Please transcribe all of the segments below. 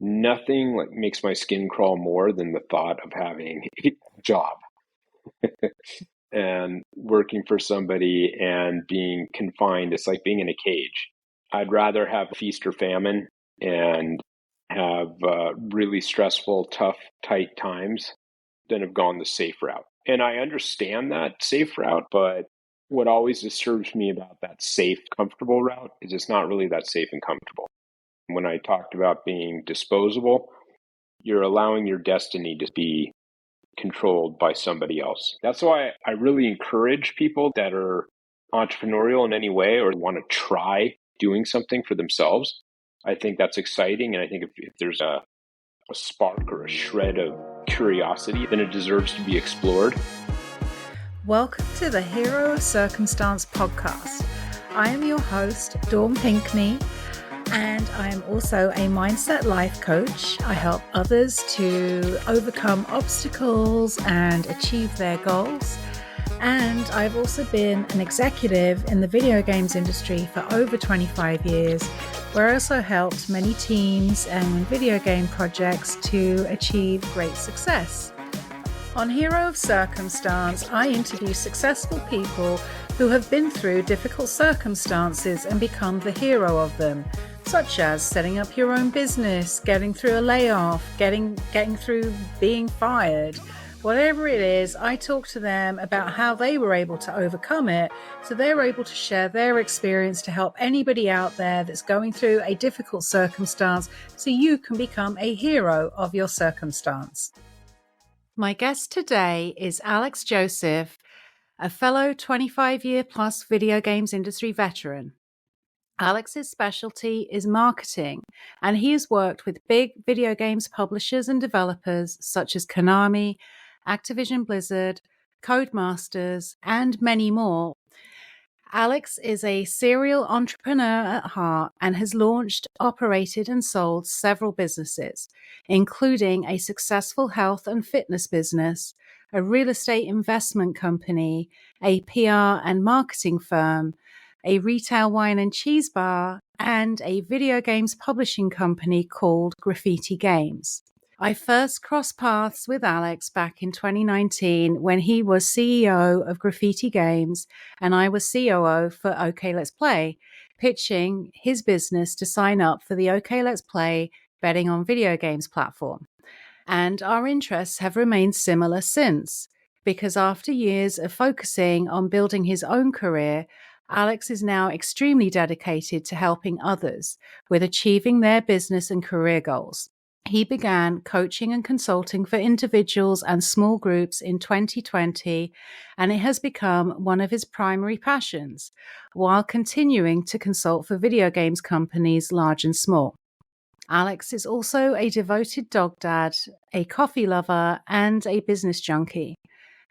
nothing like makes my skin crawl more than the thought of having a job and working for somebody and being confined. It's like being in a cage. I'd rather have feast or famine and have really stressful, tough, tight times than have gone the safe route. And I understand that safe route, but what always disturbs me about that safe, comfortable route is it's not really that safe and comfortable. When I talked about being disposable, you're allowing your destiny to be controlled by somebody else. That's why I really encourage people that are entrepreneurial in any way or want to try doing something for themselves. I think that's exciting. And I think if there's a spark or a shred of curiosity, then it deserves to be explored. Welcome to the Hero of Circumstance podcast. I am your host, Dawn Pinkney, and I am also a mindset life coach. I help others to overcome obstacles and achieve their goals. And I've also been an executive in the video games industry for over 25 years, where I also helped many teams and video game projects to achieve great success. On Hero of Circumstance, I interview successful people who have been through difficult circumstances and become the hero of them, such as setting up your own business, getting through a layoff, getting through being fired. Whatever it is, I talk to them about how they were able to overcome it, so they're able to share their experience to help anybody out there that's going through a difficult circumstance, so you can become a hero of your circumstance. My guest today is Alex Josef, a fellow 25-year-plus video games industry veteran. Alex's specialty is marketing, and he has worked with big video games publishers and developers such as Konami, Activision Blizzard, Codemasters, and many more. Alex is a serial entrepreneur at heart and has launched, operated, and sold several businesses, including a successful health and fitness business, a real estate investment company, a PR and marketing firm, a retail wine and cheese bar, and a video games publishing company called Graffiti Games. I first crossed paths with Alex back in 2019 when he was CEO of Graffiti Games and I was COO for OK Let's Play, pitching his business to sign up for the OK Let's Play betting on video games platform. And our interests have remained similar since, because after years of focusing on building his own career, Alex is now extremely dedicated to helping others with achieving their business and career goals. He began coaching and consulting for individuals and small groups in 2020, and it has become one of his primary passions, while continuing to consult for video games companies large and small. Alex is also a devoted dog dad, a coffee lover, and a business junkie.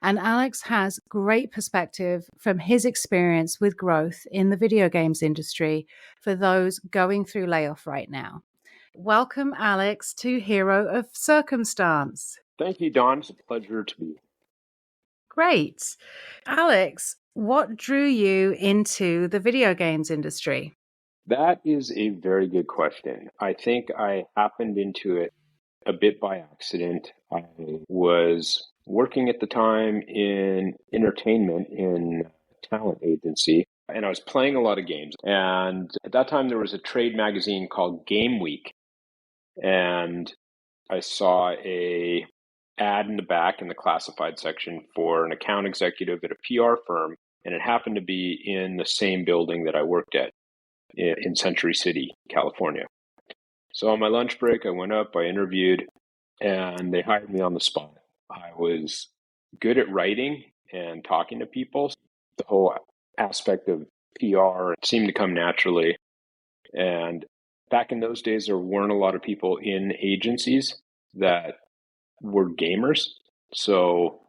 And Alex has great perspective from his experience with growth in the video games industry for those going through layoff right now. Welcome, Alex, to Hero of Circumstance. Thank you, Dawn. It's a pleasure to be. Great. Alex, what drew you into the video games industry? That is a very good question. I think I happened into it a bit by accident. I was working at the time in entertainment in a talent agency, and I was playing a lot of games. And at that time, there was a trade magazine called Game Week. And I saw a ad in the back in the classified section for an account executive at a PR firm, and it happened to be in the same building that I worked at in Century City, California. So on my lunch break, I went up, I interviewed, and they hired me on the spot. I was good at writing and talking to people. The whole aspect of PR seemed to come naturally. And back in those days, there weren't a lot of people in agencies that were gamers. So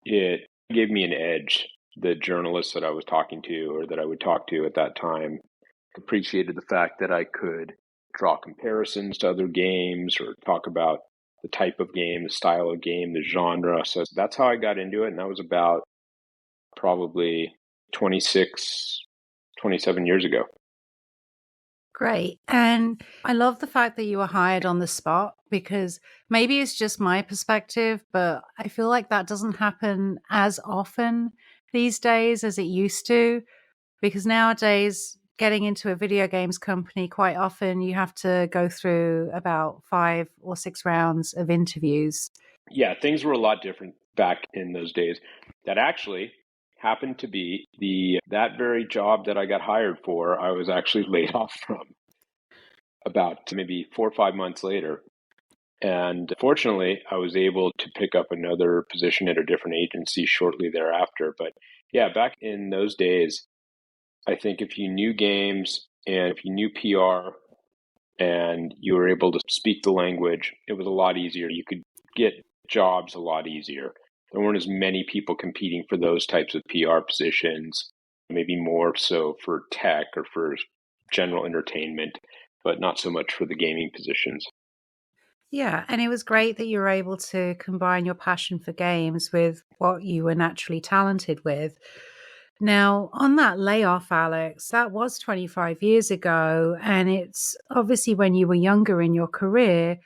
it gave me an edge. The journalists that I was talking to or that I would talk to at that time appreciated the fact that I could draw comparisons to other games or talk about the type of game, the style of game, the genre. So that's how I got into it. And that was about probably 27 years ago. Great. And I love the fact that you were hired on the spot because maybe it's just my perspective, but I feel like that doesn't happen as often these days as it used to. Because nowadays, getting into a video games company, quite often you have to go through about 5 or 6 rounds of interviews. Yeah, things were a lot different back in those days. That actually happened to be that very job that I got hired for, I was actually laid off from about maybe 4 or 5 months later. And fortunately, I was able to pick up another position at a different agency shortly thereafter. But yeah, back in those days, I think if you knew games and if you knew PR and you were able to speak the language, it was a lot easier. You could get jobs a lot easier. There weren't as many people competing for those types of PR positions, maybe more so for tech or for general entertainment, but not so much for the gaming positions. Yeah, and it was great that you were able to combine your passion for games with what you were naturally talented with. Now, on that layoff, Alex, that was 25 years ago, and it's obviously when you were younger in your career,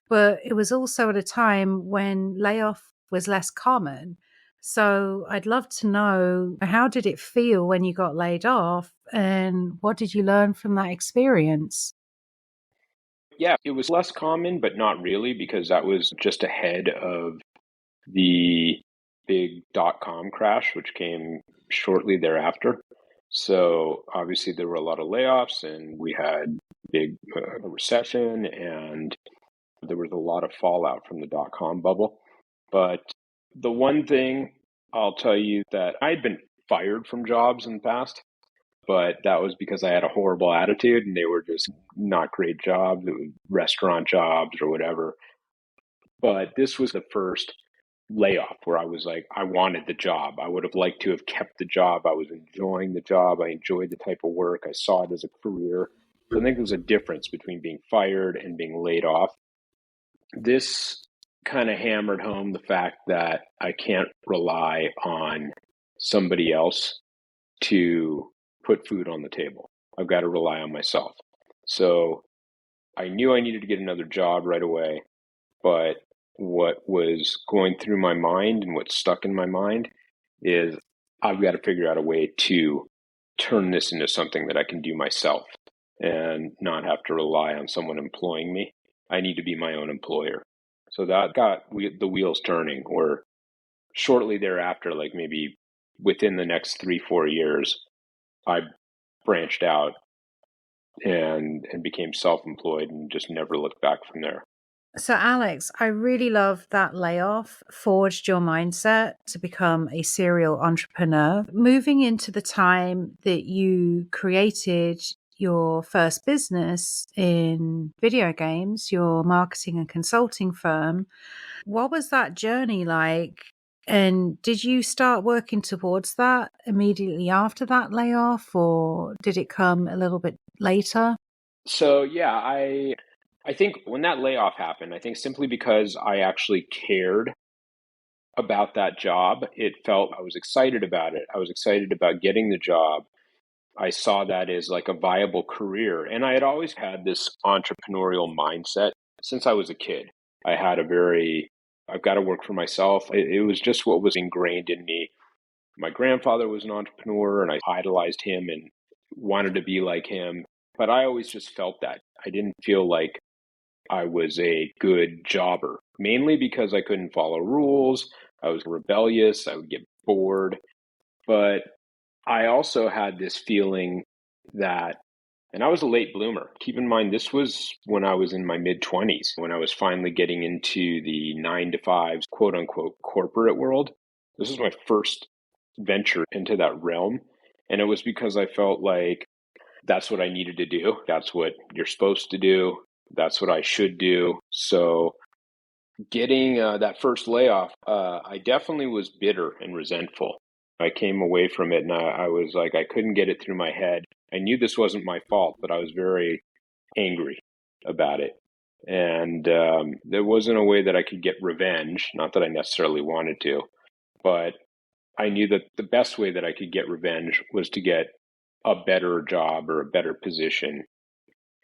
but it was also at a time when layoff was less common. So I'd love to know, how did it feel when you got laid off, and what did you learn from that experience? Yeah, it was less common, but not really, because that was just ahead of the big .com crash, which came shortly thereafter. So obviously there were a lot of layoffs, and we had big recession, and there was a lot of fallout from the .com bubble. But the one thing I'll tell you that I'd been fired from jobs in the past, but that was because I had a horrible attitude and they were just not great jobs. It was restaurant jobs or whatever. But this was the first layoff where I was like, I wanted the job. I would have liked to have kept the job. I was enjoying the job. I enjoyed the type of work. I saw it as a career. So I think there's a difference between being fired and being laid off. This kind of hammered home the fact that I can't rely on somebody else to put food on the table. I've got to rely on myself. So I knew I needed to get another job right away, but what was going through my mind and what stuck in my mind is I've got to figure out a way to turn this into something that I can do myself and not have to rely on someone employing me. I need to be my own employer. So that got the wheels turning, where shortly thereafter, like maybe within the next 3 or 4 years, I branched out and became self-employed and just never looked back from there. So, Alex, I really love that layoff forged your mindset to become a serial entrepreneur. Moving into the time that you created your first business in video games, your marketing and consulting firm, what was that journey like? And did you start working towards that immediately after that layoff, or did it come a little bit later? So yeah, I think when that layoff happened, I think simply because I actually cared about that job, it felt I was excited about it. I was excited about getting the job. I saw that as like a viable career. And I had always had this entrepreneurial mindset since I was a kid. I've got to work for myself. It was just what was ingrained in me. My grandfather was an entrepreneur and I idolized him and wanted to be like him. But I always just felt that. I didn't feel like I was a good jobber, mainly because I couldn't follow rules. I was rebellious. I would get bored. But I also had this feeling that, and I was a late bloomer. Keep in mind, this was when I was in my mid 20s, when I was finally getting into the 9 to 5, quote unquote, corporate world. This was my first venture into that realm. And it was because I felt like that's what I needed to do. That's what you're supposed to do. That's what I should do. So getting that first layoff, I definitely was bitter and resentful. I came away from it and I was like, I couldn't get it through my head. I knew this wasn't my fault, but I was very angry about it. And there wasn't a way that I could get revenge. Not that I necessarily wanted to, but I knew that the best way that I could get revenge was to get a better job or a better position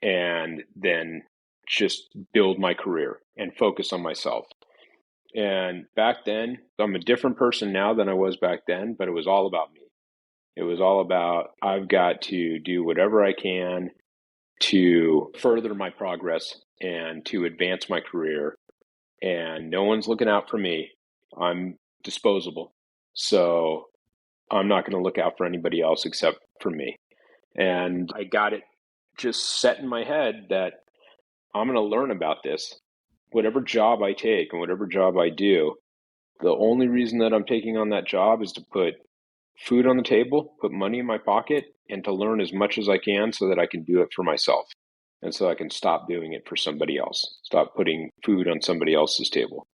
and then just build my career and focus on myself. And back then, I'm a different person now than I was back then, but it was all about me. It was all about, I've got to do whatever I can to further my progress and to advance my career. And no one's looking out for me. I'm disposable. So I'm not going to look out for anybody else except for me. And I got it just set in my head that I'm going to learn about this. Whatever job I take and whatever job I do, the only reason that I'm taking on that job is to put food on the table, put money in my pocket, and to learn as much as I can so that I can do it for myself. And so I can stop doing it for somebody else, stop putting food on somebody else's table.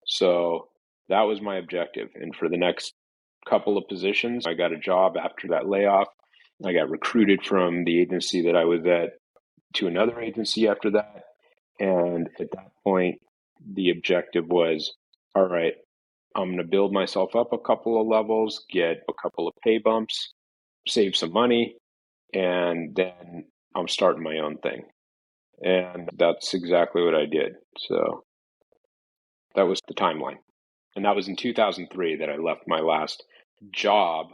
So that was my objective. And for the next couple of positions, I got a job after that layoff. I got recruited from the agency that I was at to another agency after that. And at that point, the objective was, all right, I'm going to build myself up a couple of levels, get a couple of pay bumps, save some money, and then I'm starting my own thing. And that's exactly what I did. So that was the timeline. And that was in 2003 that I left my last job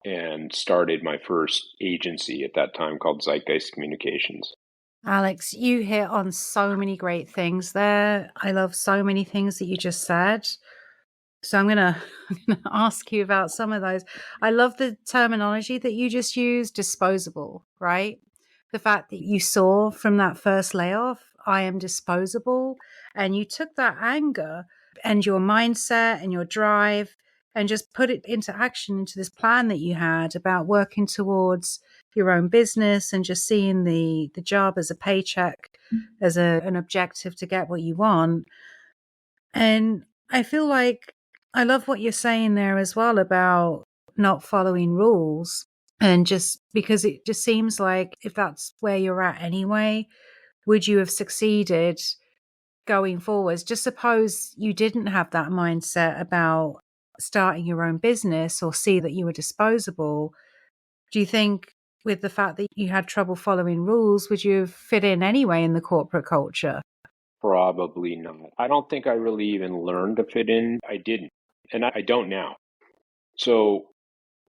and started my first agency at that time called Zeitgeist Communications. Alex, you hit on so many great things there. I love so many things that you just said. So I'm going to ask you about some of those. I love the terminology that you just used, disposable, right? The fact that you saw from that first layoff, I am disposable. And you took that anger and your mindset and your drive and just put it into action, into this plan that you had about working towards your own business and just seeing the job as a paycheck, as an objective to get what you want. And I feel like I love what you're saying there as well about not following rules. And just because it just seems like if that's where you're at anyway, would you have succeeded going forwards? Just suppose you didn't have that mindset about starting your own business or see that you were disposable. Do you think with the fact that you had trouble following rules, would you have fit in anyway in the corporate culture? Probably not. I don't think I really even learned to fit in. I didn't. And I don't now. So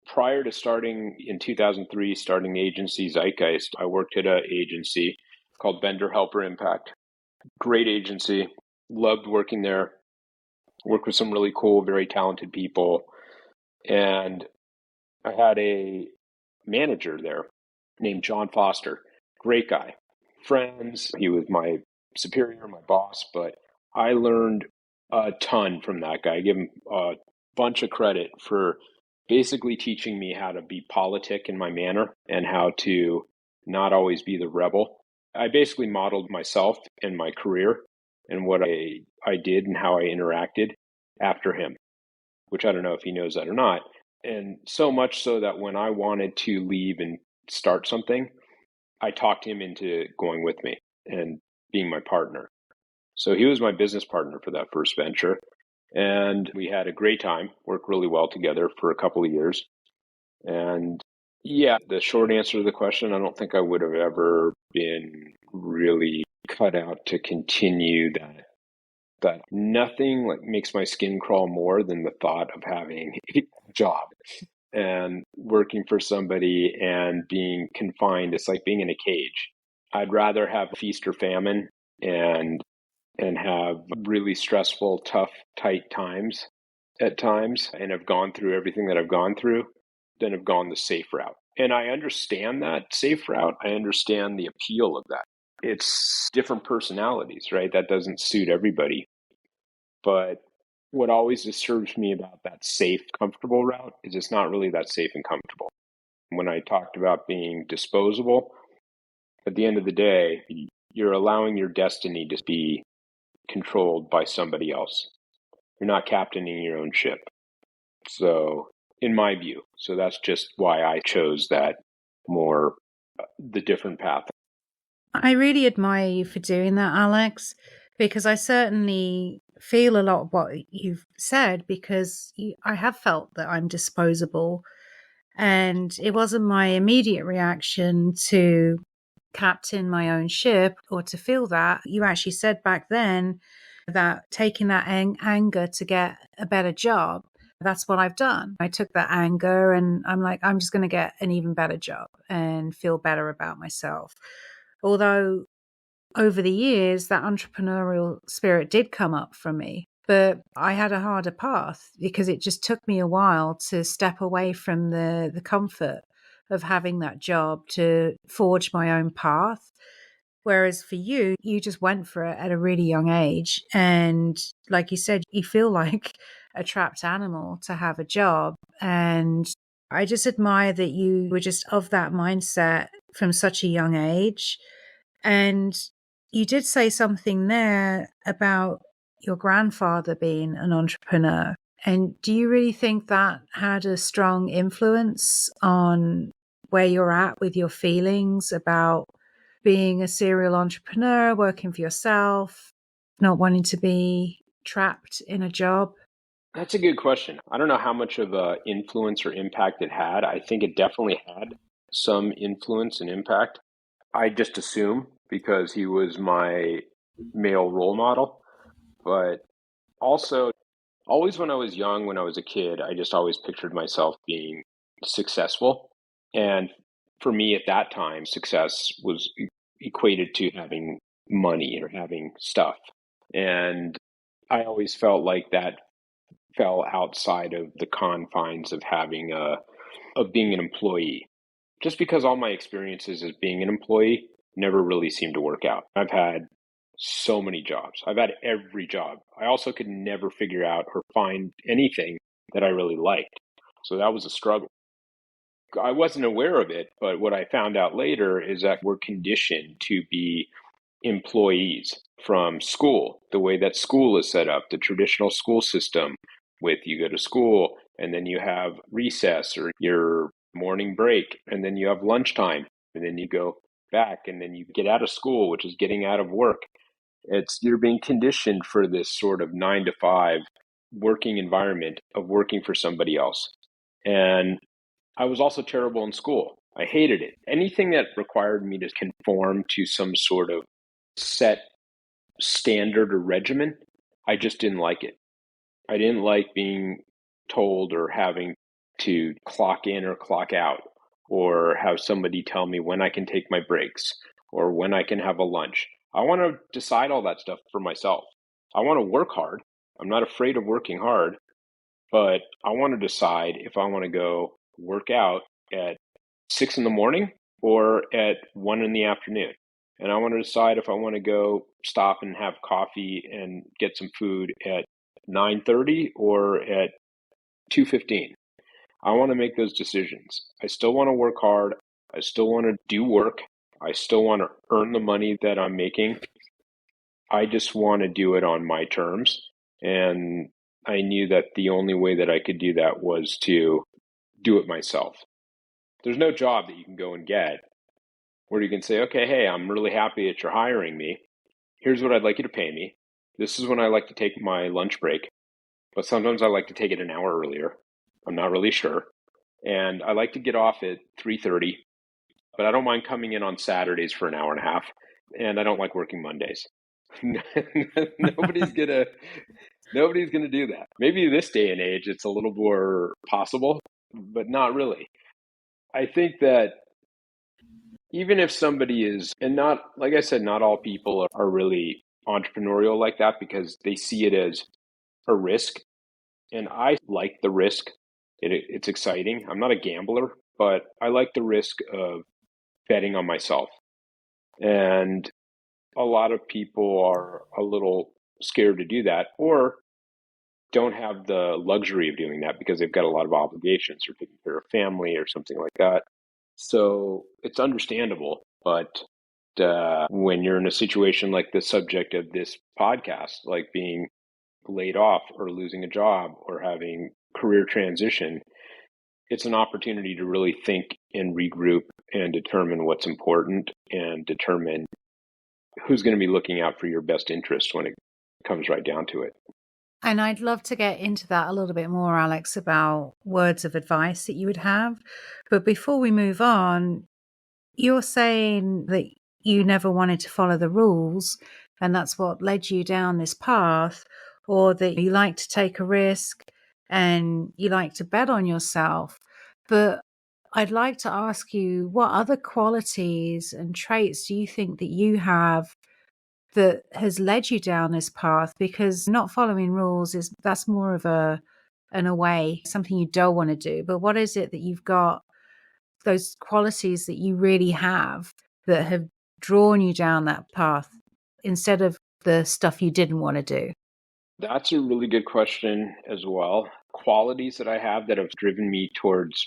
prior to starting in 2003, starting the agency Zeitgeist, I worked at an agency called Vendor Helper Impact. Great agency. Loved working there. Worked with some really cool, very talented people. And I had a manager there named John Foster. Great guy. Friends. He was my superior, my boss, but I learned a ton from that guy. I give him a bunch of credit for basically teaching me how to be politic in my manner and how to not always be the rebel. I basically modeled myself and my career and what I did and how I interacted after him, which I don't know if he knows that or not. And so much so that when I wanted to leave and start something, I talked him into going with me and being my partner. So he was my business partner for that first venture. And we had a great time, worked really well together for a couple of years. And yeah, the short answer to the question, I don't think I would have ever been really cut out to continue that. Nothing like makes my skin crawl more than the thought of having a job and working for somebody and being confined. It's like being in a cage. I'd rather have feast or famine and have really stressful, tough, tight times at times and have gone through everything that I've gone through than have gone the safe route. And I understand that safe route. I understand the appeal of that. It's different personalities, right? That doesn't suit everybody. But what always disturbs me about that safe, comfortable route is it's not really that safe and comfortable. When I talked about being disposable, at the end of the day, you're allowing your destiny to be controlled by somebody else. You're not captaining your own ship. So, in my view, so that's just why I chose that more, the different path. I really admire you for doing that, Alex, because I certainly feel a lot of what you've said because I have felt that I'm disposable. And it wasn't my immediate reaction to captain my own ship or to feel that. You actually said back then that taking that anger to get a better job, that's what I've done. I took that anger and I'm like, I'm just going to get an even better job and feel better about myself. Although over the years, that entrepreneurial spirit did come up from me, but I had a harder path because it just took me a while to step away from the comfort of having that job to forge my own path. Whereas for you, you just went for it at a really young age. And like you said, you feel like a trapped animal to have a job. And I just admire that you were just of that mindset from such a young age. And you did say something there about your grandfather being an entrepreneur. And do you really think that had a strong influence on where you're at with your feelings about being a serial entrepreneur, working for yourself, not wanting to be trapped in a job? That's a good question. I don't know how much of a influence or impact it had. I think it definitely had some influence and impact. I just assume because he was my male role model. But also, always when I was young, when I was a kid, I just always pictured myself being successful. And for me at that time, success was equated to having money or having stuff. And I always felt like that fell outside of the confines of having of being an employee. Just because all my experiences as being an employee never really seemed to work out. I've had so many jobs. I've had every job. I also could never figure out or find anything that I really liked. So that was a struggle. I wasn't aware of it, but what I found out later is that we're conditioned to be employees from school, the way that school is set up, the traditional school system with you go to school and then you have recess or your morning break and then you have lunchtime and then you go back and then you get out of school, which is getting out of work. You're being conditioned for this sort of 9 to 5 working environment of working for somebody else. And I was also terrible in school. I hated it. Anything that required me to conform to some sort of set standard or regimen, I just didn't like it. I didn't like being told or having to clock in or clock out or have somebody tell me when I can take my breaks or when I can have a lunch. I want to decide all that stuff for myself. I want to work hard. I'm not afraid of working hard, but I want to decide if I want to go work out at 6 in the morning or at 1 in the afternoon. And I want to decide if I want to go stop and have coffee and get some food at 9:30 or at 2:15. I want to make those decisions. I still want to work hard. I still want to do work. I still want to earn the money that I'm making. I just want to do it on my terms. And I knew that the only way that I could do that was to do it myself. There's no job that you can go and get where you can say, okay, hey, I'm really happy that you're hiring me. Here's what I'd like you to pay me. This is when I like to take my lunch break, but sometimes I like to take it an hour earlier. I'm not really sure. And I like to get off at 3:30, but I don't mind coming in on Saturdays for an hour and a half. And I don't like working Mondays. Nobody's gonna do that. Maybe this day and age it's a little more possible, but not really. I think that even if somebody is, and not, like I said, not all people are really entrepreneurial like that because they see it as a risk. And I like the risk. It's exciting. I'm not a gambler, but I like the risk of betting on myself. And a lot of people are a little scared to do that or don't have the luxury of doing that because they've got a lot of obligations or taking care of family or something like that. So it's understandable, but when you're in a situation like the subject of this podcast, like being laid off or losing a job or having career transition, it's an opportunity to really think and regroup and determine what's important and determine who's going to be looking out for your best interest when it comes right down to it. And I'd love to get into that a little bit more, Alex, about words of advice that you would have. But before we move on, you're saying that you never wanted to follow the rules and that's what led you down this path, or that you like to take a risk and you like to bet on yourself. But I'd like to ask you, what other qualities and traits do you think that you have that has led you down this path? Because not following rules that's more of an away, something you don't want to do. But what is it that you've got, those qualities that you really have that have drawn you down that path instead of the stuff you didn't want to do? That's a really good question as well. Qualities that I have that have driven me towards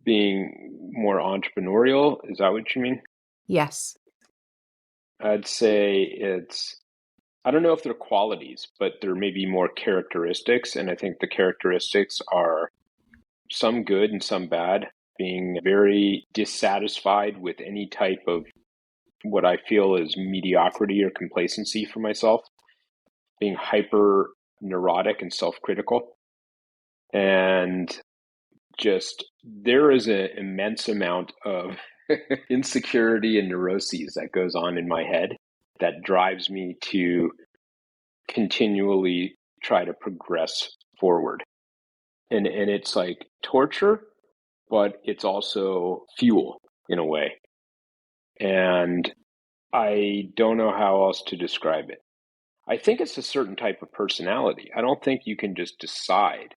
being more entrepreneurial, is that what you mean? Yes. I'd say I don't know if they're qualities, but there may be more characteristics. And I think the characteristics are some good and some bad. Being very dissatisfied with any type of what I feel is mediocrity or complacency for myself. Being hyper neurotic and self-critical. And just there is an immense amount of insecurity and neuroses that goes on in my head that drives me to continually try to progress forward. And it's like torture, but it's also fuel in a way. And I don't know how else to describe it. I think it's a certain type of personality. I don't think you can just decide.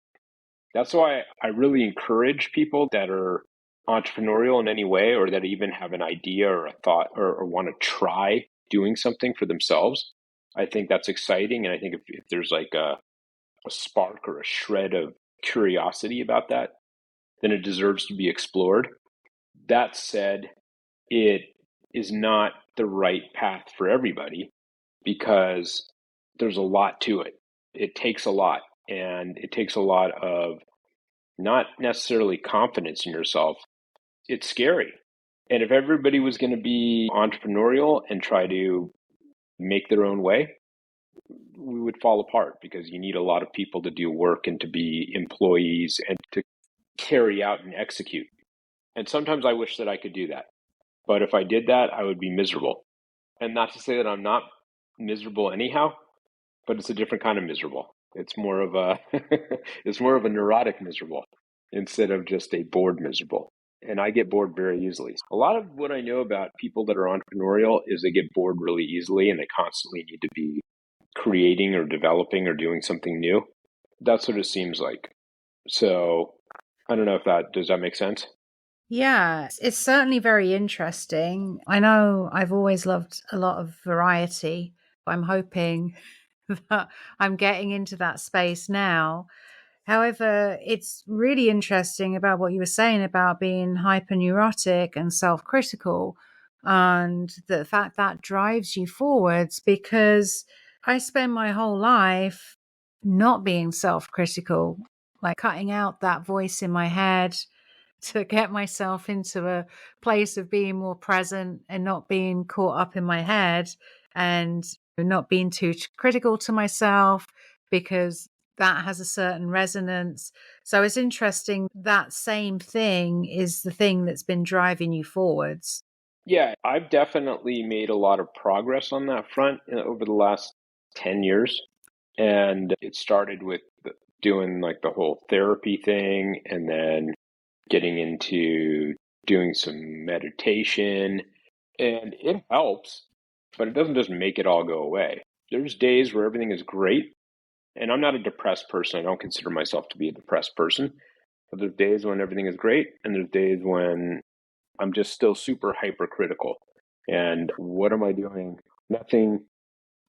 That's why I really encourage people that are entrepreneurial in any way, or that even have an idea or a thought, or want to try doing something for themselves. I think that's exciting. And I think if there's like a spark or a shred of curiosity about that, then it deserves to be explored. That said, it is not the right path for everybody because there's a lot to it. It takes a lot, and it takes a lot of not necessarily confidence in yourself. It's scary. And if everybody was going to be entrepreneurial and try to make their own way, we would fall apart because you need a lot of people to do work and to be employees and to carry out and execute. And sometimes I wish that I could do that. But if I did that, I would be miserable. And not to say that I'm not miserable anyhow, but it's a different kind of miserable. It's more of a it's more of a neurotic miserable instead of just a bored miserable. And I get bored very easily. A lot of what I know about people that are entrepreneurial is they get bored really easily and they constantly need to be creating or developing or doing something new. That's what it seems like. So I don't know if does that make sense? Yeah, it's certainly very interesting. I know I've always loved a lot of variety, but I'm hoping that I'm getting into that space now. However, it's really interesting about what you were saying about being hyperneurotic and self-critical, and the fact that drives you forwards, because I spend my whole life not being self-critical, like cutting out that voice in my head to get myself into a place of being more present and not being caught up in my head and not being too critical to myself, because that has a certain resonance. So it's interesting that same thing is the thing that's been driving you forwards. Yeah, I've definitely made a lot of progress on that front over the last 10 years. And it started with doing like the whole therapy thing, and then getting into doing some meditation. And it helps, but it doesn't just make it all go away. There's days where everything is great. And I'm not a depressed person. I don't consider myself to be a depressed person. But there's days when everything is great, and there's days when I'm just still super hypercritical. And what am I doing? Nothing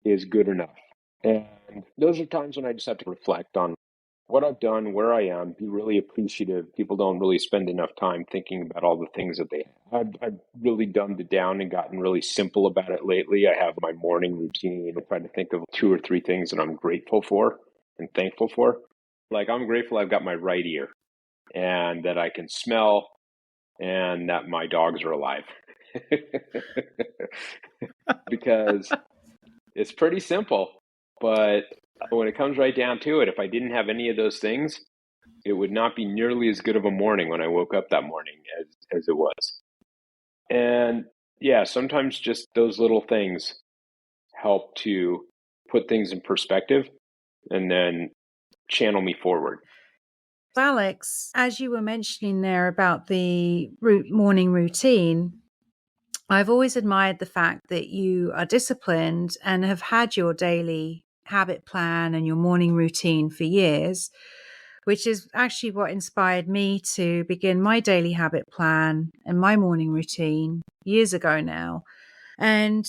is good enough. And those are times when I just have to reflect on what I've done, where I am, be really appreciative. People don't really spend enough time thinking about all the things that they have. I've really dumbed it down and gotten really simple about it lately. I have my morning routine. I try to think of 2 or 3 things that I'm grateful for and thankful for. Like, I'm grateful I've got my right ear and that I can smell and that my dogs are alive. Because it's pretty simple, but when it comes right down to it, if I didn't have any of those things, it would not be nearly as good of a morning when I woke up that morning as it was. And Yeah, sometimes just those little things help to put things in perspective and then channel me forward. Alex, as you were mentioning there about the morning routine, I've always admired the fact that you are disciplined and have had your daily habit plan and your morning routine for years, which is actually what inspired me to begin my daily habit plan and my morning routine years ago now. And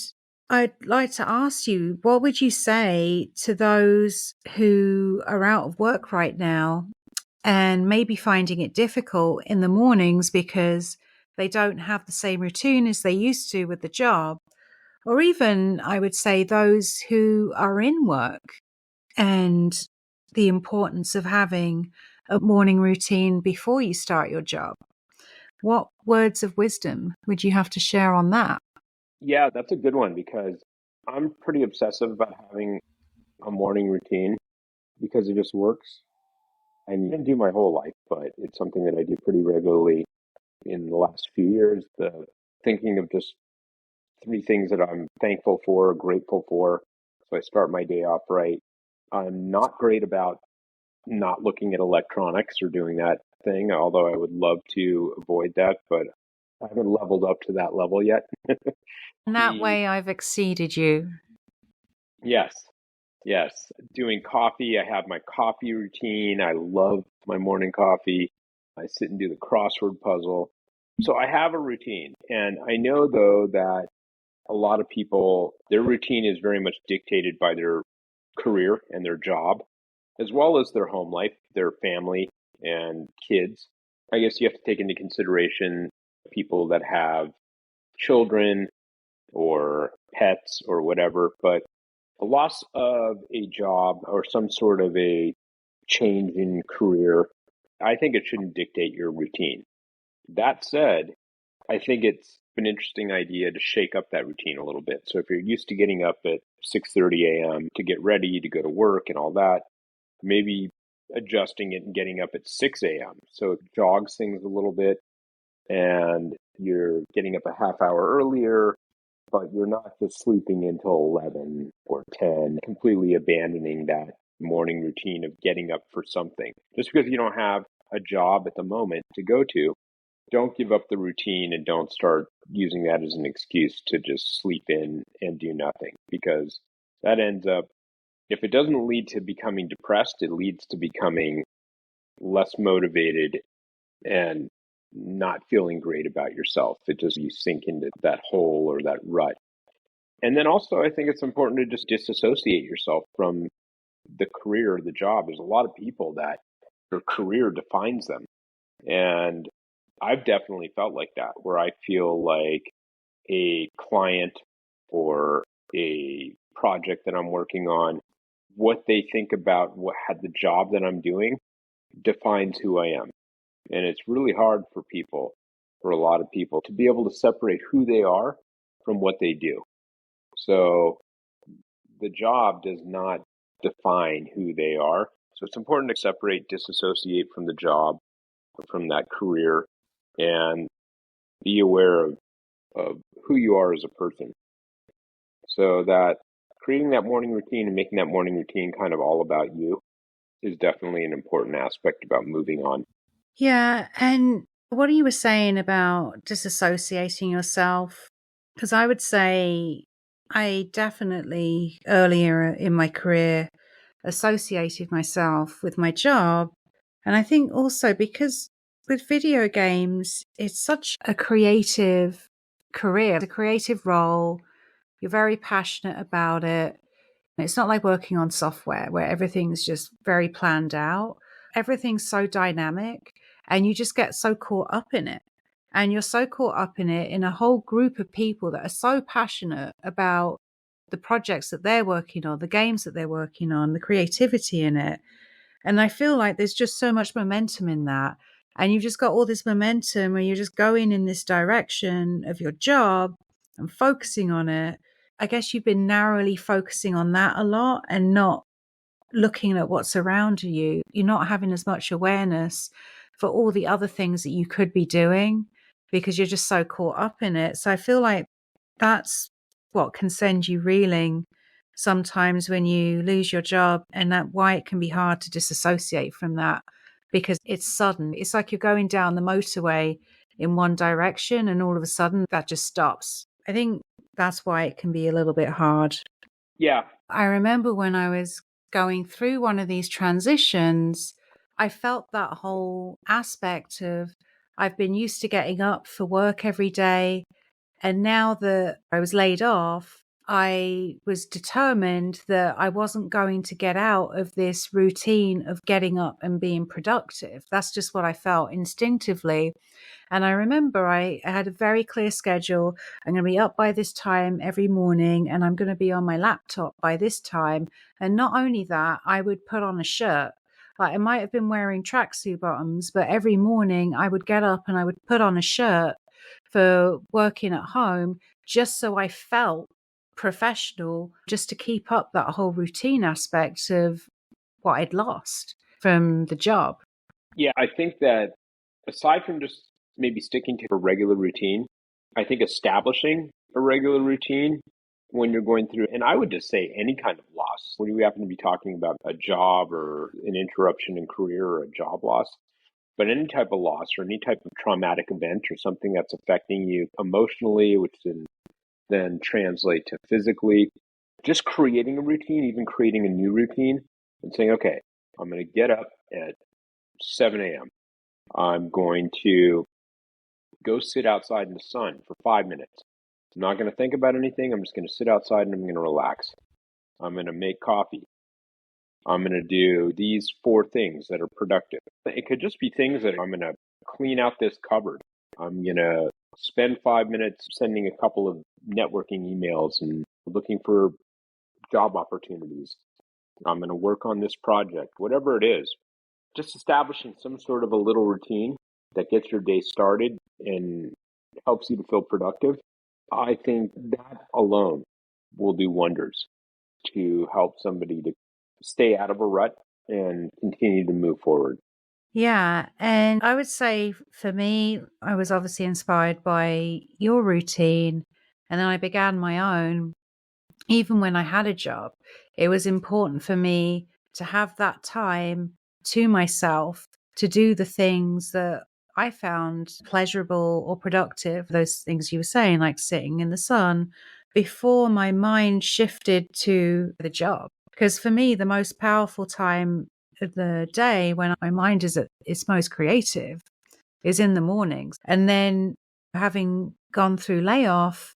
I'd like to ask you, what would you say to those who are out of work right now and maybe finding it difficult in the mornings because they don't have the same routine as they used to with the job? Or even, I would say, those who are in work and the importance of having a morning routine before you start your job. What words of wisdom would you have to share on that? Yeah, that's a good one because I'm pretty obsessive about having a morning routine because it just works. And I didn't do my whole life, but it's something that I do pretty regularly in the last few years. The thinking of just three things that I'm thankful for, grateful for. So I start my day off right. I'm not great about not looking at electronics or doing that thing, although I would love to avoid that, but I haven't leveled up to that level yet. In that The way, I've exceeded you. Yes, yes. Doing coffee, I have my coffee routine. I love my morning coffee. I sit and do the crossword puzzle. So I have a routine. And I know, though, that a lot of people, their routine is very much dictated by their career and their job, as well as their home life, their family and kids. I guess you have to take into consideration people that have children or pets or whatever, but the loss of a job or some sort of a change in career, I think it shouldn't dictate your routine. That said, I think it's an interesting idea to shake up that routine a little bit. So if you're used to getting up at 6:30 a.m. to get ready to go to work and all that, maybe adjusting it and getting up at 6 a.m. So it jogs things a little bit and you're getting up a half hour earlier, but you're not just sleeping until 11 or 10, completely abandoning that morning routine of getting up for something. Just because you don't have a job at the moment to go to, don't give up the routine and don't start using that as an excuse to just sleep in and do nothing, because that ends up, if it doesn't lead to becoming depressed, it leads to becoming less motivated and not feeling great about yourself. It just, you sink into that hole or that rut. And then also, I think it's important to just disassociate yourself from the career or the job. There's a lot of people that their career defines them. And I've definitely felt like that, where I feel like a client or a project that I'm working on, what they think about what had the job that I'm doing defines who I am. And it's really hard for people, for a lot of people, to be able to separate who they are from what they do. So the job does not define who they are. So it's important to separate, disassociate from the job, from that career, and be aware of who you are as a person. So that creating that morning routine and making that morning routine kind of all about you is definitely an important aspect about moving on. Yeah. And what you were saying about disassociating yourself, because I would say I definitely earlier in my career associated myself with my job. And I think also because with video games, it's such a creative career, a creative role. You're very passionate about it. It's not like working on software where everything's just very planned out. Everything's so dynamic and you just get so caught up in it. And you're so caught up in it in a whole group of people that are so passionate about the projects that they're working on, the games that they're working on, the creativity in it. And I feel like there's just so much momentum in that. And you've just got all this momentum where you're just going in this direction of your job and focusing on it. I guess you've been narrowly focusing on that a lot and not looking at what's around you. You're not having as much awareness for all the other things that you could be doing because you're just so caught up in it. So I feel like That's what can send you reeling sometimes when you lose your job, and that why it can be hard to disassociate from that, because it's sudden. It's like you're going down the motorway in one direction and all of a sudden that just stops. I think that's why it can be a little bit hard. Yeah. I remember when I was going through one of these transitions, I felt that whole aspect of I've been used to getting up for work every day. And now that I was laid off, I was determined that I wasn't going to get out of this routine of getting up and being productive. That's just what I felt instinctively. And I remember I had a very clear schedule. I'm going to be up by this time every morning and I'm going to be on my laptop by this time. And not only that, I would put on a shirt. Like I might have been wearing tracksuit bottoms, but every morning I would get up and I would put on a shirt for working at home just so I felt professional, just to keep up that whole routine aspect of what I'd lost from the job. Yeah, I think that aside from just maybe sticking to a regular routine, I think establishing a regular routine when you're going through, and I would just say any kind of loss, when we happen to be talking about a job or an interruption in career or a job loss, but any type of loss or any type of traumatic event or something that's affecting you emotionally, which then translate to physically, just creating a routine, even creating a new routine and saying, okay, I'm going to get up at 7 a.m. I'm going to go sit outside in the sun for 5 minutes. I'm not going to think about anything. I'm just going to sit outside and I'm going to relax. I'm going to make coffee. I'm going to do these 4 things that are productive. It could just be things that I'm going to clean out this cupboard. I'm going to spend 5 minutes sending a couple of networking emails and looking for job opportunities. I'm going to work on this project, whatever it is. Just establishing some sort of a little routine that gets your day started and helps you to feel productive. I think that alone will do wonders to help somebody to stay out of a rut and continue to move forward. Yeah. And I would say for me, I was obviously inspired by your routine. And then I began my own. Even when I had a job, it was important for me to have that time to myself to do the things that I found pleasurable or productive. Those things you were saying, like sitting in the sun, before my mind shifted to the job. Because for me, the most powerful time of the day when my mind is at its most creative is in the mornings. And then having gone through layoff,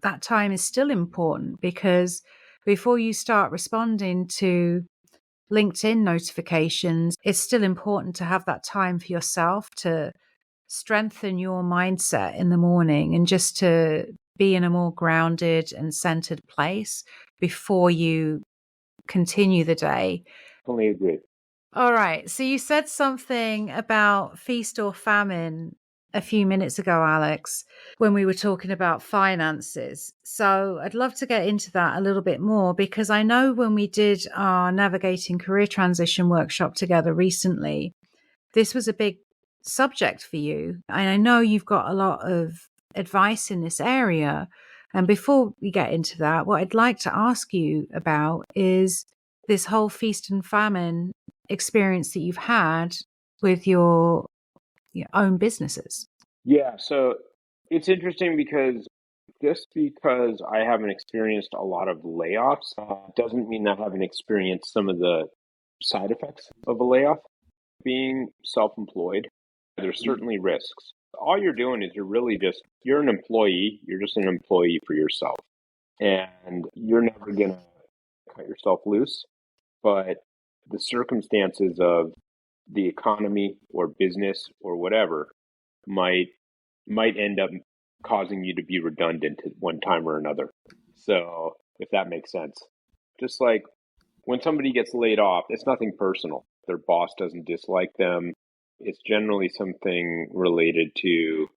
that time is still important, because before you start responding to LinkedIn notifications, it's still important to have that time for yourself to strengthen your mindset in the morning and just to be in a more grounded and centered place before you continue the day. Totally agree. All right. So you said something about feast or famine a few minutes ago, Alex, when we were talking about finances. So I'd love to get into that a little bit more, because I know when we did our Navigating Career Transition workshop together recently, this was a big subject for you. And I know you've got a lot of advice in this area. And before we get into that, what I'd like to ask you about is this whole feast and famine experience that you've had with your own businesses. Yeah, so it's interesting because just because I haven't experienced a lot of layoffs doesn't mean I haven't experienced some of the side effects of a layoff. Being self-employed, there's certainly risks. All you're doing is you're an employee, you're just an employee for yourself. And you're never going to cut yourself loose. But the circumstances of the economy or business or whatever might end up causing you to be redundant at one time or another. So if that makes sense. Just like when somebody gets laid off, it's nothing personal. Their boss doesn't dislike them. It's generally something related to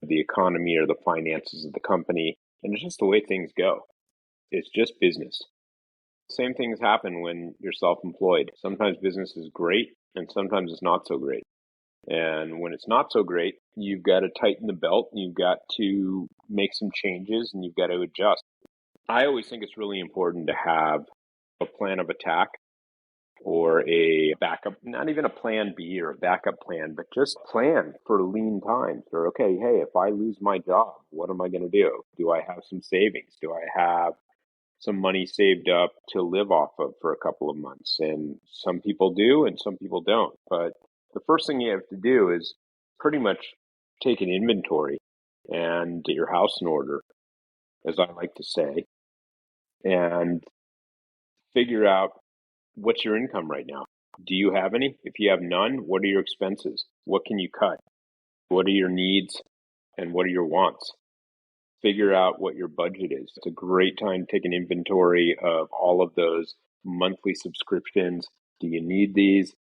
the economy or the finances of the company. And it's just the way things go. It's just business. Same things happen when you're self-employed. Sometimes business is great and sometimes it's not so great. And when it's not so great, you've got to tighten the belt and you've got to make some changes and you've got to adjust. I always think it's really important to have a plan of attack or a backup, not even a plan B or a backup plan, but just plan for lean times. Or, okay, hey, if I lose my job, what am I going to do? Do I have some savings? Do I have some money saved up to live off of for a couple of months? And some people do and some people don't. But the first thing you have to do is pretty much take an inventory and get your house in order, as I like to say, and figure out what's your income right now. Do you have any? If you have none, what are your expenses? What can you cut? What are your needs and what are your wants? Figure out what your budget is. It's a great time to take an inventory of all of those monthly subscriptions. Do you need these?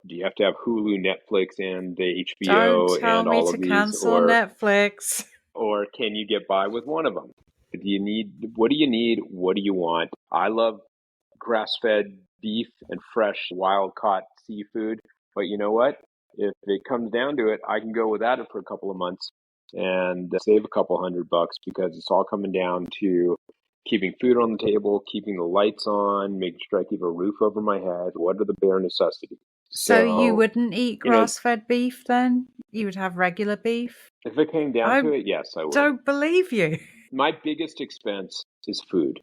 Do you have to have Hulu, Netflix, and the Don't HBO tell and me all to of these, cancel Netflix. or can you get by with one of them? Do you need? What do you need? What do you want? I love grass-fed beef and fresh wild-caught seafood, but you know what? If it comes down to it, I can go without it for a couple of months and save a couple $100 because it's all coming down to keeping food on the table, keeping the lights on, making sure I keep a roof over my head. What are the bare necessities? So you So, wouldn't eat grass-fed beef then? You would have regular beef? if it came down to it, yes, I would. Don't believe you. My biggest expense is food.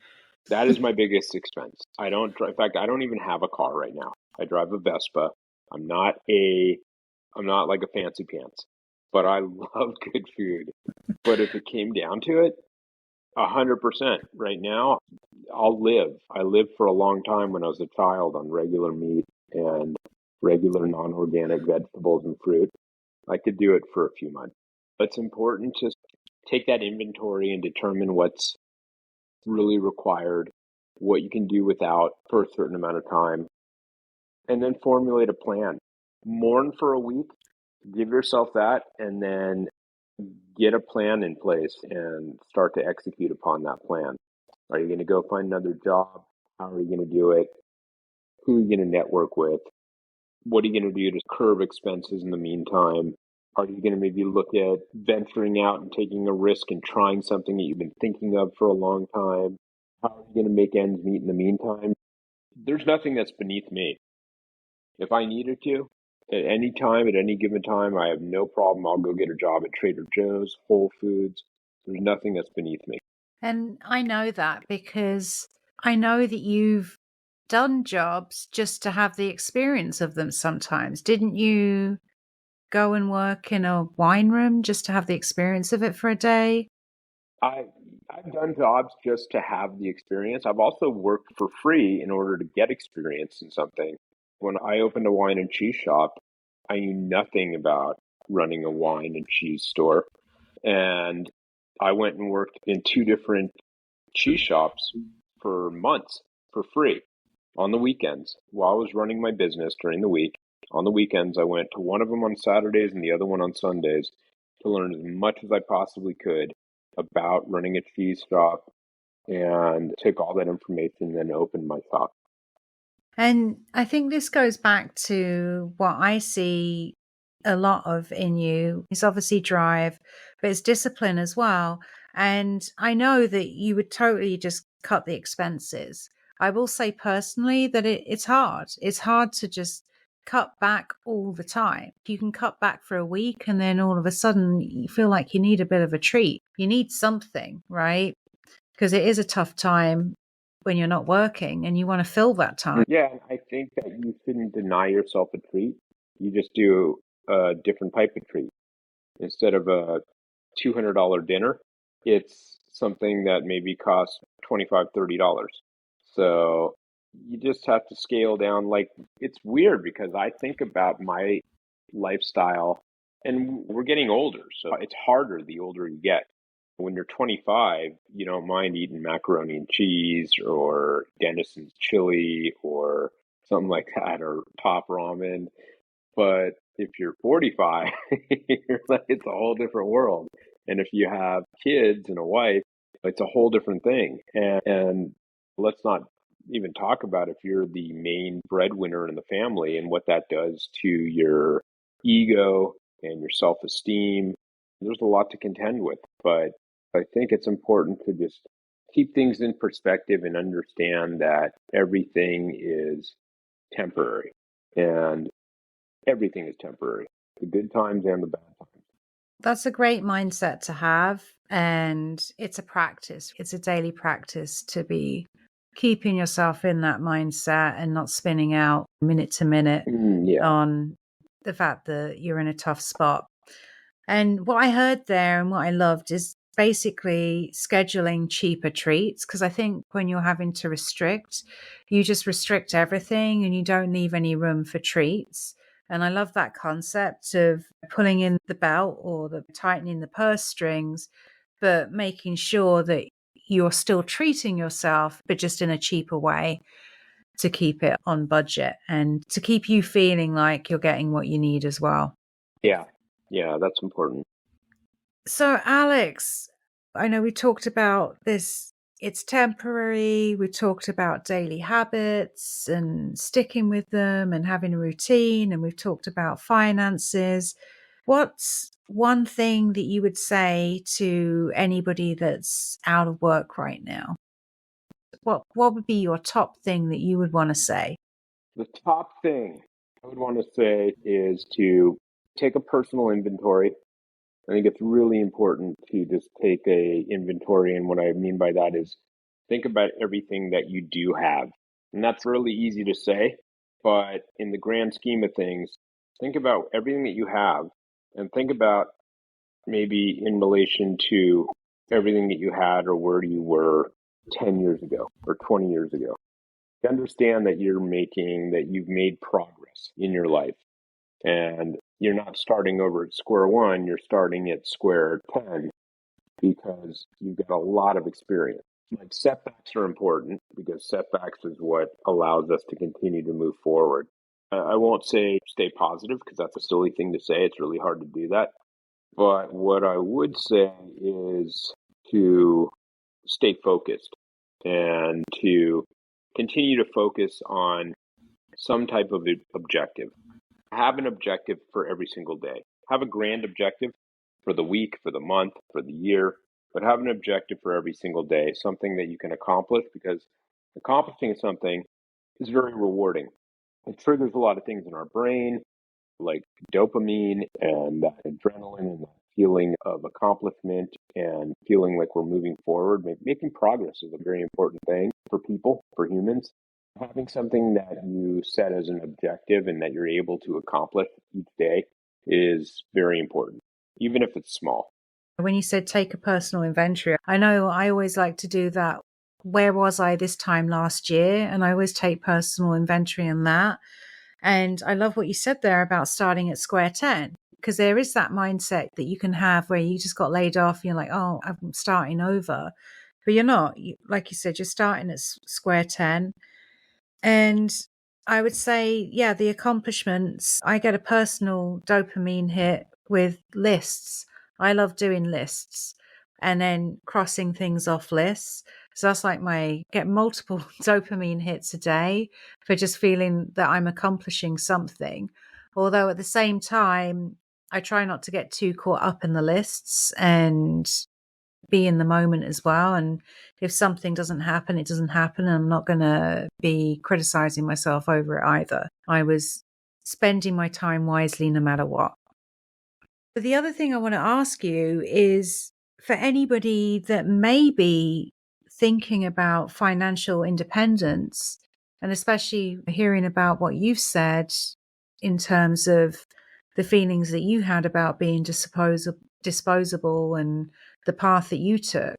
That is my biggest expense. In fact, I don't even have a car right now. I drive a Vespa. I'm not like a fancy pants, but I love good food. But if it came down to it, 100% right now, I'll live. I lived for a long time when I was a child on regular meat and regular non-organic vegetables and fruit. I could do it for a few months. It's important to take that inventory and determine what's really required, what you can do without for a certain amount of time, and then formulate a plan. Mourn for a week, give yourself that, and then get a plan in place and start to execute upon that plan. Are you going to go find another job? How are you going to do it? Who are you going to network with? What are you going to do to curb expenses in the meantime? Are you going to maybe look at venturing out and taking a risk and trying something that you've been thinking of for a long time? How are you going to make ends meet in the meantime? There's nothing that's beneath me. If I needed to, at any time, at any given time, I have no problem. I'll go get a job at Trader Joe's, Whole Foods. There's nothing that's beneath me. And I know that because I know that you've done jobs just to have the experience of them sometimes. Didn't you go and work in a wine room just to have the experience of it for a day? I've done jobs just to have the experience. I've also worked for free in order to get experience in something. When I opened a wine and cheese shop, I knew nothing about running a wine and cheese store. And I went and worked in two different cheese shops for months for free on the weekends while I was running my business during the week. On the weekends, I went to one of them on Saturdays and the other one on Sundays to learn as much as I possibly could about running a cheese shop and took all that information and then opened my shop. And I think this goes back to what I see a lot of in you is obviously drive, but it's discipline as well. And I know that you would totally just cut the expenses. I will say personally that it's hard. It's hard to just cut back all the time. You can cut back for a week and then all of a sudden you feel like you need a bit of a treat. You need something, right? Because it is a tough time when you're not working and you want to fill that time. Yeah, I think that you shouldn't deny yourself a treat. You just do a different type of treat. Instead of a $200 dinner, it's something that maybe costs $25, $30. So you just have to scale down. Like, it's weird because I think about my lifestyle and we're getting older. So it's harder the older you get. When you're 25, you don't mind eating macaroni and cheese or Denison's chili or something like that or top ramen. But if you're 45, you're like, it's a whole different world. And if you have kids and a wife, it's a whole different thing. And let's not even talk about if you're the main breadwinner in the family and what that does to your ego and your self-esteem. There's a lot to contend with, but I think it's important to just keep things in perspective and understand that everything is temporary, and everything is temporary, the good times and the bad times. That's a great mindset to have. And it's a practice. It's a daily practice to be keeping yourself in that mindset and not spinning out minute to minute Yeah. on the fact that you're in a tough spot. And what I heard there and what I loved is basically scheduling cheaper treats. Because I think when you're having to restrict, you just restrict everything and you don't leave any room for treats. And I love that concept of pulling in the belt or the tightening the purse strings, but making sure that you're still treating yourself, but just in a cheaper way to keep it on budget and to keep you feeling like you're getting what you need as well. Yeah. Yeah, that's important. So, Alex, I know we talked about this, it's temporary. We talked about daily habits and sticking with them and having a routine. And we've talked about finances. What's one thing that you would say to anybody that's out of work right now? What would be your top thing that you would want to say? The top thing I would want to say is to take a personal inventory. I think it's really important to just take a inventory, and what I mean by that is think about everything that you do have. And that's really easy to say, but in the grand scheme of things, think about everything that you have and think about maybe in relation to everything that you had or where you were 10 years ago or 20 years ago. Understand that you've made progress in your life, and you're not starting over at square one, you're starting at square 10 because you've got a lot of experience. Like, setbacks are important because setbacks is what allows us to continue to move forward. I won't say stay positive because that's a silly thing to say. It's really hard to do that. But what I would say is to stay focused and to continue to focus on some type of objective. Have an objective for every single day. Have a grand objective for the week, for the month, for the year, but have an objective for every single day, something that you can accomplish, because accomplishing something is very rewarding. It triggers a lot of things in our brain, like dopamine and that adrenaline and that feeling of accomplishment and feeling like we're moving forward. Making progress is a very important thing for people, for humans. Having something that you set as an objective and that you're able to accomplish each day is very important, even if it's small. When you said take a personal inventory, I know I always like to do that. Where was I this time last year? And I always take personal inventory on that. And I love what you said there about starting at square 10, because there is that mindset that you can have where you just got laid off and you're like, oh, I'm starting over. But you're not. Like you said, you're starting at square 10. And I would say, yeah, the accomplishments, I get a personal dopamine hit with lists. I love doing lists and then crossing things off lists. So that's like get multiple dopamine hits a day for just feeling that I'm accomplishing something. Although at the same time, I try not to get too caught up in the lists and be in the moment as well. And if something doesn't happen, it doesn't happen. And I'm not going to be criticizing myself over it either. I was spending my time wisely no matter what. But the other thing I want to ask you is, for anybody that may be thinking about financial independence, and especially hearing about what you've said in terms of the feelings that you had about being disposable and the path that you took,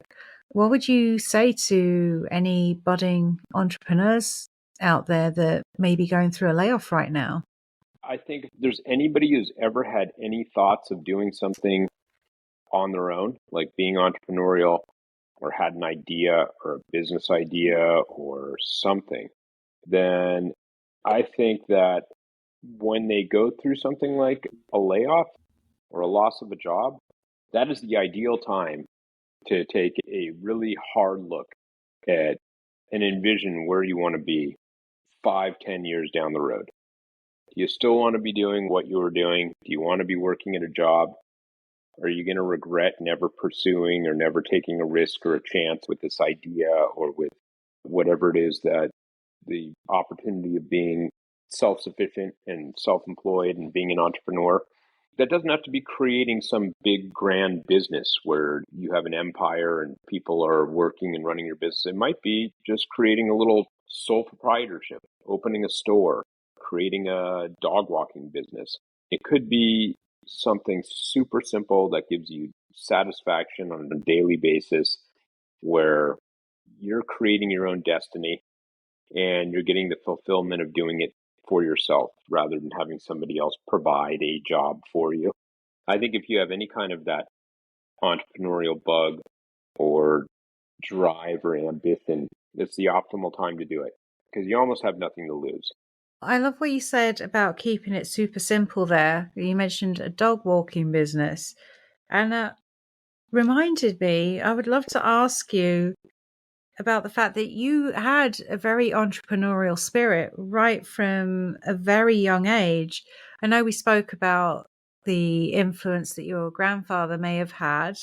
what would you say to any budding entrepreneurs out there that may be going through a layoff right now? I think if there's anybody who's ever had any thoughts of doing something on their own, like being entrepreneurial, or had an idea or a business idea or something, then I think that when they go through something like a layoff or a loss of a job, that is the ideal time to take a really hard look at and envision where you want to be 5, 10 years down the road. Do you still want to be doing what you were doing? Do you want to be working at a job? Are you going to regret never pursuing or never taking a risk or a chance with this idea or with whatever it is that the opportunity of being self-sufficient and self-employed and being an entrepreneur? That doesn't have to be creating some big grand business where you have an empire and people are working and running your business. It might be just creating a little sole proprietorship, opening a store, creating a dog walking business. It could be something super simple that gives you satisfaction on a daily basis where you're creating your own destiny and you're getting the fulfillment of doing it for yourself rather than having somebody else provide a job for you. I think if you have any kind of that entrepreneurial bug or drive or ambition, it's the optimal time to do it because you almost have nothing to lose. I love what you said about keeping it super simple there. You mentioned a dog walking business, and that reminded me, I would love to ask you about the fact that you had a very entrepreneurial spirit right from a very young age. I know we spoke about the influence that your grandfather may have had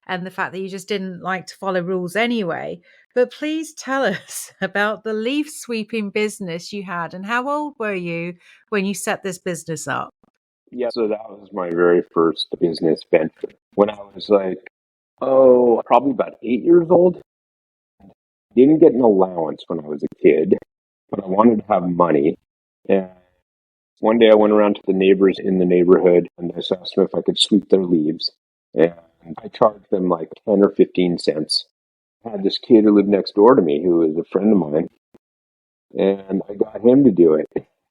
and the fact that you just didn't like to follow rules anyway. But please tell us about the leaf sweeping business you had and how old were you when you set this business up? Yeah, so that was my very first business venture when I was probably about 8 years old. Didn't get an allowance when I was a kid, but I wanted to have money. And one day I went around to the neighbors in the neighborhood and I asked them if I could sweep their leaves. And I charged them like 10 or 15 cents. I had this kid who lived next door to me who was a friend of mine, and I got him to do it.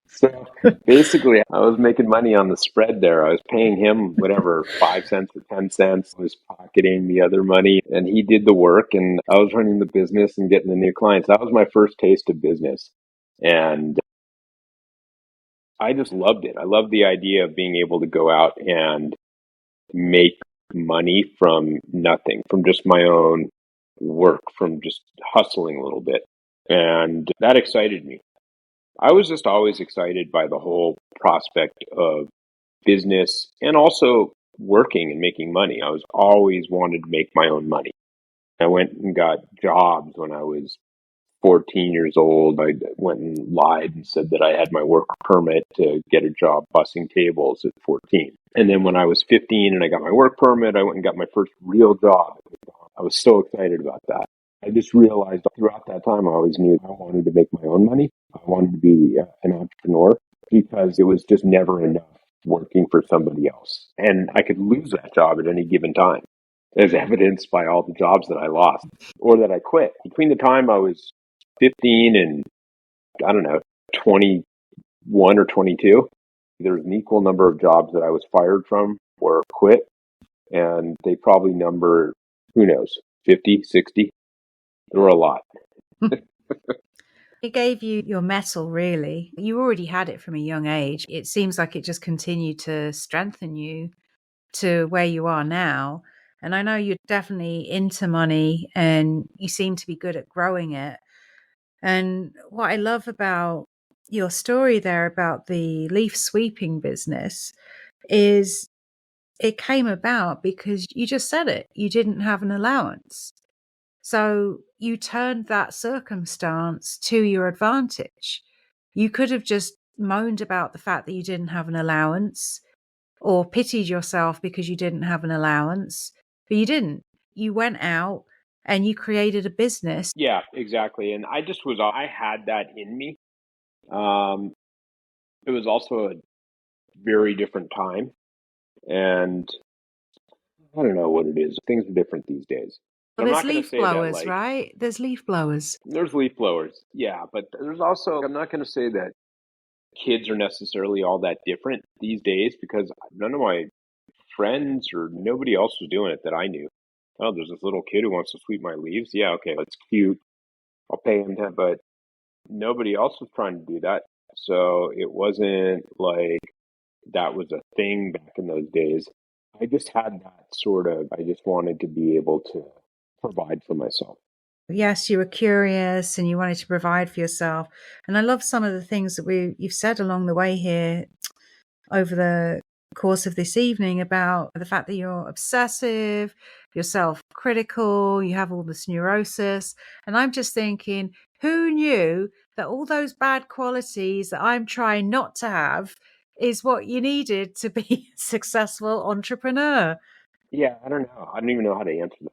So basically, I was making money on the spread there. I was paying him whatever, 5 cents or 10 cents. I was pocketing the other money, and he did the work, and I was running the business and getting the new clients. That was my first taste of business. And I just loved it. I loved the idea of being able to go out and make money from nothing, from just my own work, from just hustling a little bit. And that excited me. I was just always excited by the whole prospect of business and also working and making money. I was always wanted to make my own money. I went and got jobs when I was 14 years old. I went and lied and said that I had my work permit to get a job bussing tables at 14. And then when I was 15 and I got my work permit, I went and got my first real job. I was so excited about that. I just realized throughout that time, I always knew I wanted to make my own money. I wanted to be an entrepreneur because it was just never enough working for somebody else. And I could lose that job at any given time, as evidenced by all the jobs that I lost or that I quit. Between the time I was 15 and, I don't know, 21 or 22, there was an equal number of jobs that I was fired from or quit. And they probably number, who knows, 50, 60. There were a lot. It gave you your mettle, really. You already had it from a young age. It seems like it just continued to strengthen you to where you are now. And I know you're definitely into money and you seem to be good at growing it. And what I love about your story there about the leaf sweeping business is it came about because you just said it. You didn't have an allowance. So you turned that circumstance to your advantage. You could have just moaned about the fact that you didn't have an allowance or pitied yourself because you didn't have an allowance, but you didn't. You went out and you created a business. Yeah, exactly. And I had that in me. Um, it was also a very different time. And I don't know what it is. Things are different these days. Well, I'm there's not going to leaf say that blowers, right? There's leaf blowers. there's leaf blowers. Yeah, but there's also, I'm not going to say that kids are necessarily all that different these days because none of my friends or nobody else was doing it that I knew. Oh, there's this little kid who wants to sweep my leaves. Yeah, okay, that's cute. I'll pay him to, but nobody else was trying to do that. So it wasn't like that was a thing back in those days. I just had that I just wanted to be able to provide for myself. yes, you were curious and you wanted to provide for yourself. And I love some of the things that you've said along the way here over the course of this evening about the fact that you're obsessive, you're self-critical, you have all this neurosis. And I'm just thinking, who knew that all those bad qualities that I'm trying not to have is what you needed to be a successful entrepreneur? Yeah, I don't know. I don't even know how to answer that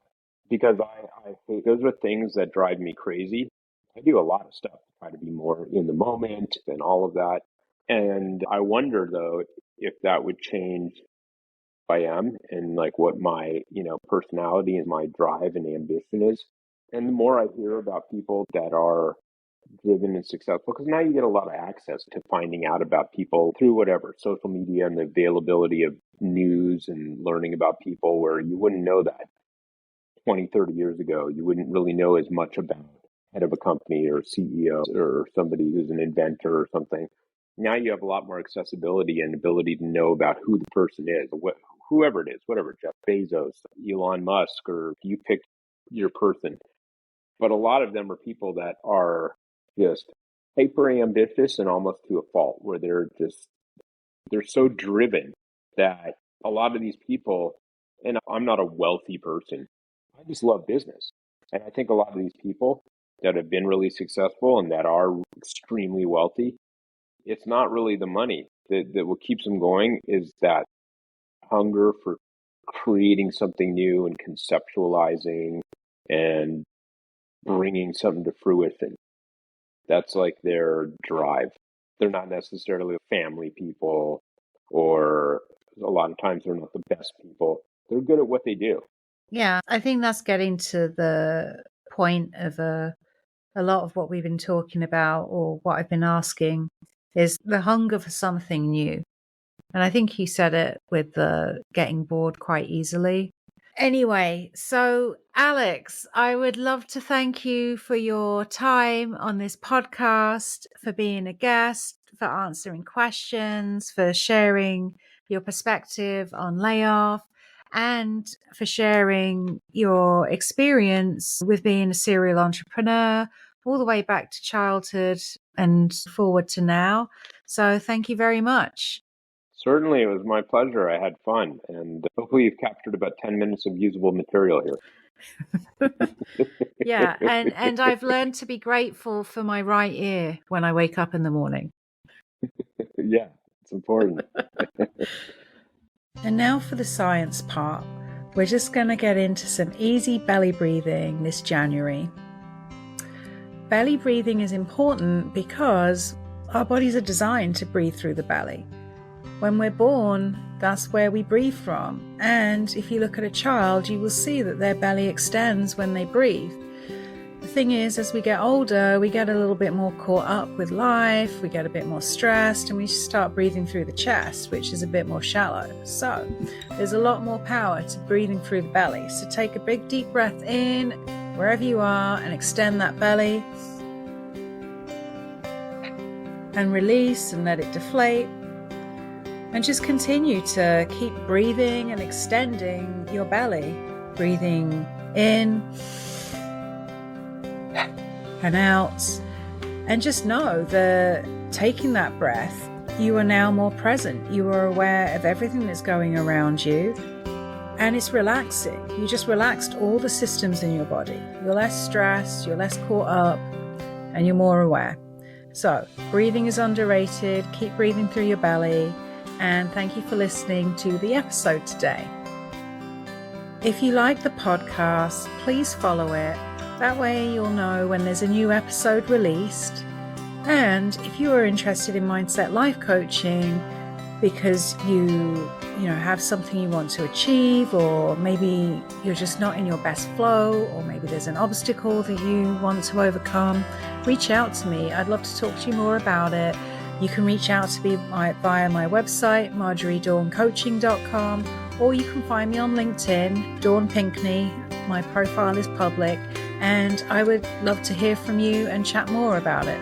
because I think those are things that drive me crazy. I do a lot of stuff to try to be more in the moment and all of that. And I wonder though if that would change who I am and like what my, personality and my drive and ambition is. And the more I hear about people that are driven and successful, because now you get a lot of access to finding out about people through whatever social media and the availability of news and learning about people where you wouldn't know that 20, 30 years ago. You wouldn't really know as much about head of a company or CEO or somebody who's an inventor or something. Now you have a lot more accessibility and ability to know about who the person is, whoever it is, whatever, Jeff Bezos, Elon Musk, or you pick your person. But a lot of them are people that are just hyper ambitious and almost to a fault, where they're so driven that a lot of these people, and I'm not a wealthy person, I just love business. And I think a lot of these people that have been really successful and that are extremely wealthy, it's not really the money that what keeps them going, is that hunger for creating something new and conceptualizing and bringing something to fruition. That's like their drive. They're not necessarily family people, or a lot of times they're not the best people. They're good at what they do. Yeah, I think that's getting to the point of a lot of what we've been talking about, or what I've been asking, is the hunger for something new. And I think you said it with the getting bored quite easily. Anyway, so Alex, I would love to thank you for your time on this podcast, for being a guest, for answering questions, for sharing your perspective on layoff, and for sharing your experience with being a serial entrepreneur all the way back to childhood and forward to now. So thank you very much. Certainly, it was my pleasure. I had fun, and hopefully you've captured about 10 minutes of usable material here. Yeah, and I've learned to be grateful for my right ear when I wake up in the morning. Yeah, it's important. And now for the science part. We're just going to get into some easy belly breathing this January. Belly breathing is important because our bodies are designed to breathe through the belly. When we're born, that's where we breathe from. And if you look at a child, you will see that their belly extends when they breathe. The thing is, as we get older, we get a little bit more caught up with life, we get a bit more stressed, and we start breathing through the chest, which is a bit more shallow. So there's a lot more power to breathing through the belly. So take a big deep breath in, wherever you are, and extend that belly. And release and let it deflate. And just continue to keep breathing and extending your belly. Breathing in and out. And just know that taking that breath, you are now more present. You are aware of everything that's going around you. And it's relaxing. You just relaxed all the systems in your body. You're less stressed, you're less caught up, and you're more aware. So, breathing is underrated. Keep breathing through your belly. And thank you for listening to the episode today. If you like the podcast, please follow it. That way you'll know when there's a new episode released. And if you are interested in mindset life coaching because you have something you want to achieve, or maybe you're just not in your best flow, or maybe there's an obstacle that you want to overcome, reach out to me. I'd love to talk to you more about it. You can reach out to me via my website, marjoriedawncoaching.com, or you can find me on LinkedIn, Dawn Pinkney. My profile is public, and I would love to hear from you and chat more about it.